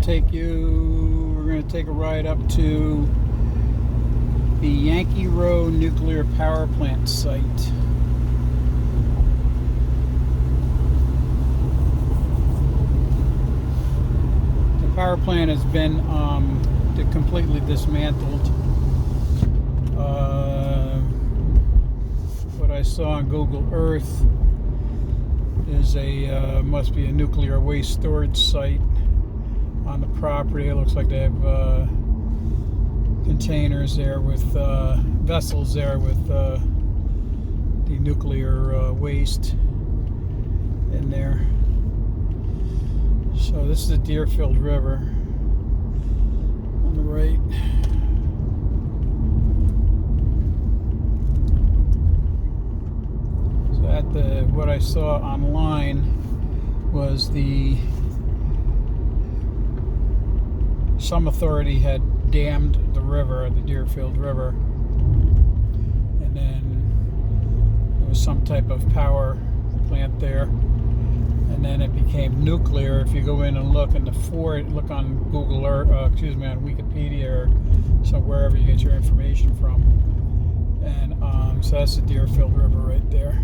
going to take a ride up to the Yankee Rowe nuclear power plant site. The power plant has been completely dismantled. What I saw on Google Earth is must be a nuclear waste storage site on the property. It looks like they have containers there with vessels there with the nuclear waste in there. So this is the Deerfield River on the right. So what I saw online was some authority had dammed the river, the Deerfield River, and then there was some type of power plant there, and then it became nuclear. If you go in and look in the look on Google Earth, on Wikipedia or wherever you get your information from, and so that's the Deerfield River right there.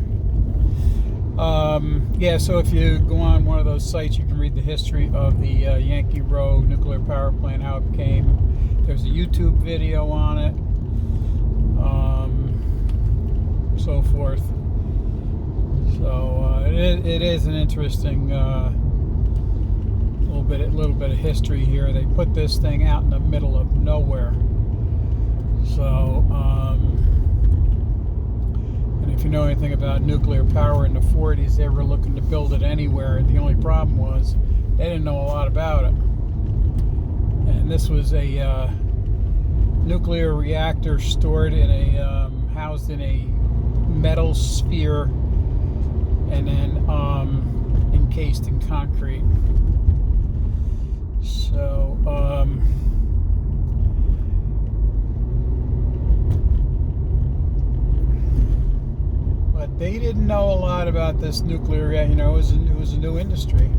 Yeah, so if you go on one of those sites, you can read the history of the Yankee Rowe nuclear power plant, how it became. There's a YouTube video on it, so forth. So it is an interesting little bit of history here. They put this thing out in the middle of nowhere. So, and if you know anything about nuclear power in the 40s, they were looking to build it anywhere. The only problem was they didn't know a lot about it. And this was a nuclear reactor stored in housed in a metal sphere and then encased in concrete. So, but they didn't know a lot about this nuclear. You know, it was a new industry,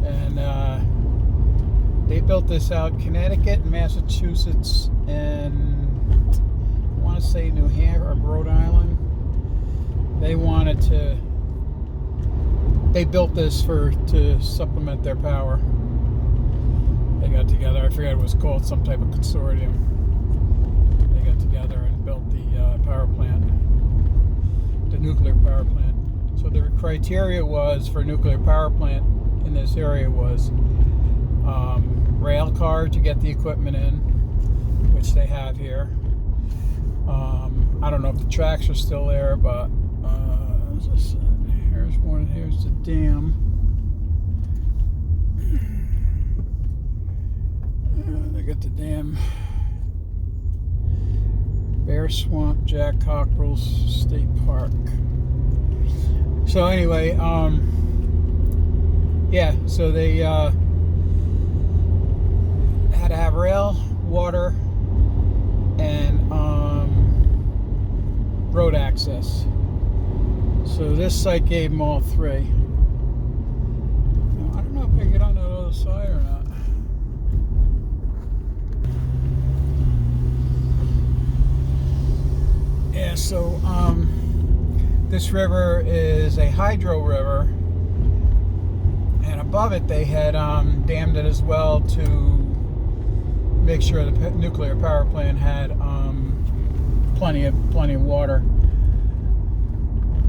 and they built this out in Connecticut, Massachusetts, and I want to say New Hampshire or Rhode Island. They built this to supplement their power. They got together, I forget what it was called, some type of consortium. They got together and built the power plant, the nuclear power plant. So the criteria was for a nuclear power plant in this area was rail car to get the equipment in, which they have here. I don't know if the tracks are still there, but here's the dam. They got the dam. Bear Swamp, Jack Cockrell's State Park. So anyway, yeah, so they had to have rail, water, and road access. So this site gave them all three. Now, I don't know if I can get on the other side or not. Yeah, so this river is a hydro river, and above it they had dammed it as well to make sure the nuclear power plant had plenty of water.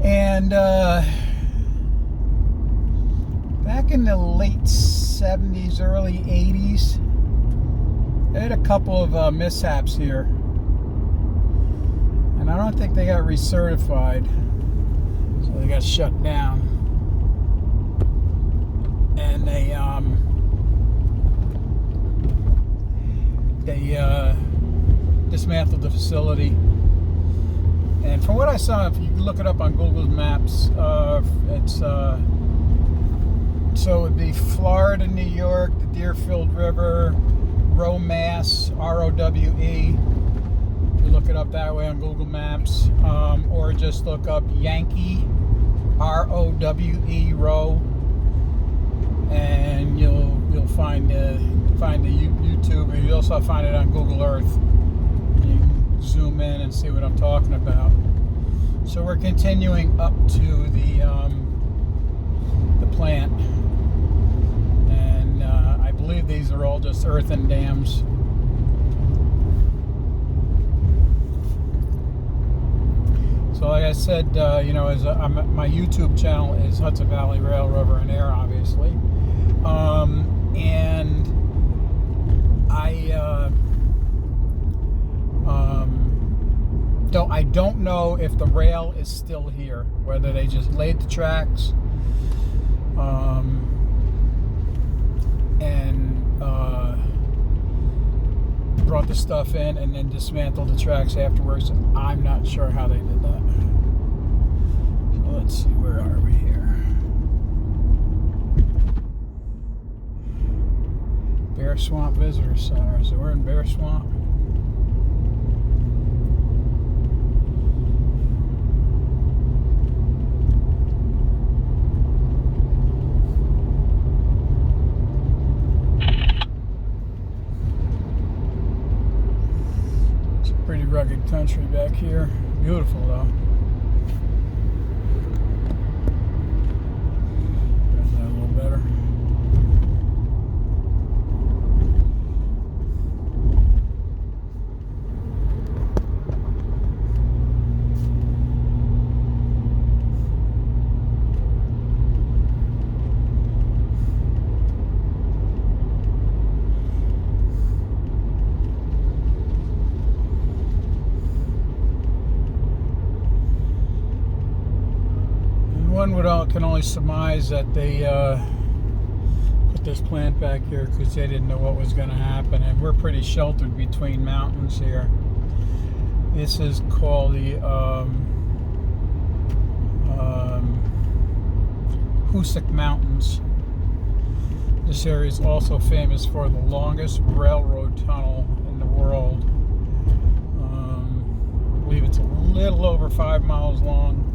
And back in the late 70s, early 80s, they had a couple of mishaps here, and I don't think they got recertified, so they got shut down. And they dismantled the facility. And from what I saw, if you look it up on Google Maps, it's so it would be Florida, New York, the Deerfield River, Rowe, Mass, R-O-W-E. You look it up that way on Google Maps, or just look up Yankee, R-O-W-E, Rowe, and you'll find the YouTube, or you also find it on Google Earth. You can zoom in and see what I'm talking about. So we're continuing up to the plant, and I believe these are all just earthen dams. So like I said, my YouTube channel is Hudson Valley Rail, Rover, and Air, obviously. And I don't know if the rail is still here, whether they just laid the tracks and brought the stuff in and then dismantled the tracks afterwards. I'm not sure how they did that. So let's see, where are we here? Bear Swamp Visitor Center. So we're in Bear Swamp. Pretty rugged country back here. Beautiful though. There's that a little better. One can only surmise that they put this plant back here because they didn't know what was going to happen, and we're pretty sheltered between mountains here. This is called the Hoosick Mountains. This area is also famous for the longest railroad tunnel in the world. I believe it's a little over 5 miles long.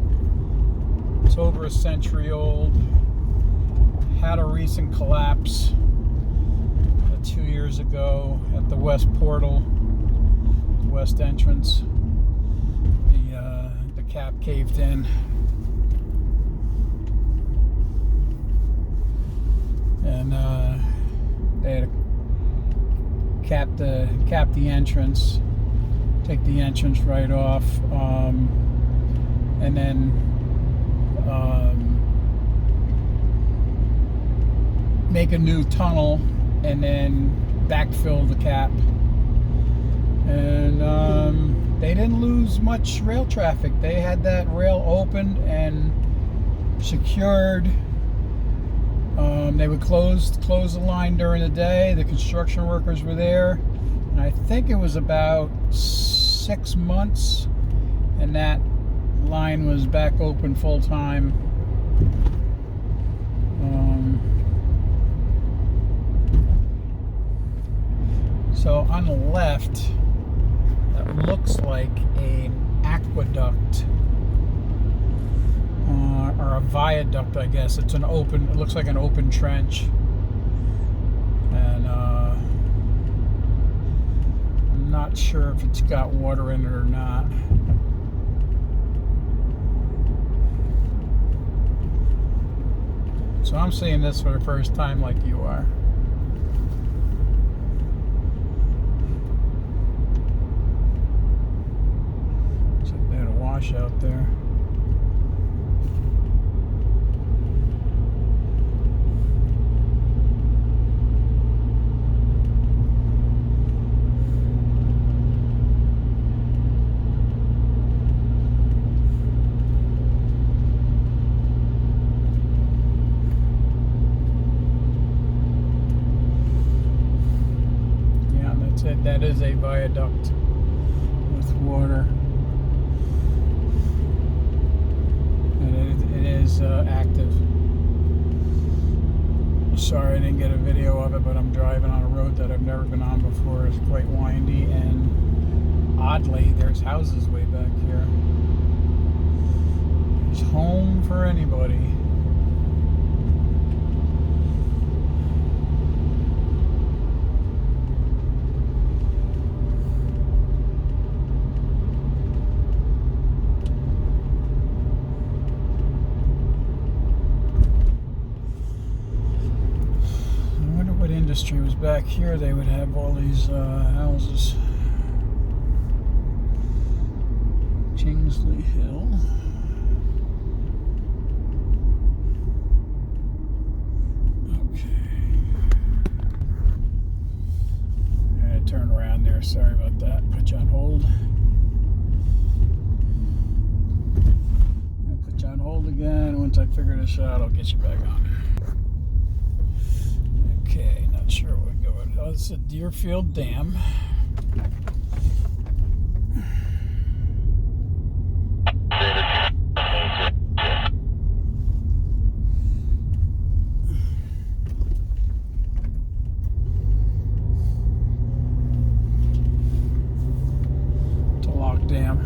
It's over a century old. Had a recent collapse 2 years ago at the west portal, the west entrance. The cap caved in. And they had to cap the entrance, take the entrance right off, and then make a new tunnel and then backfill the cap. And they didn't lose much rail traffic. They had that rail opened and secured. They would close the line during the day. The construction workers were there, and I think it was about 6 months, and that line was back open full time. So on the left, that looks like an aqueduct or a viaduct, I guess. It looks like an open trench, and I'm not sure if it's got water in it or not. So I'm seeing this for the first time like you are. It's a bit of wash out there. That is a viaduct with water, and it is active. Sorry I didn't get a video of it, but I'm driving on a road that I've never been on before. It's quite windy, and oddly there's houses way back here. There's home for anybody. industry was back here, they would have all these houses. Kingsley Hill. Turn around there. Sorry about that. Put you on hold. I'll put you on hold again. Once I figure this out, I'll get you back on. Okay, not sure where we go. Oh, it's a Deerfield Dam. Dam.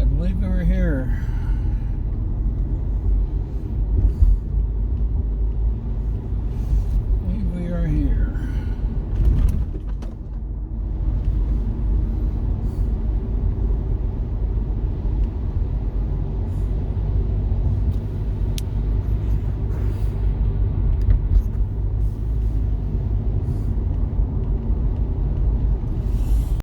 I believe we were here.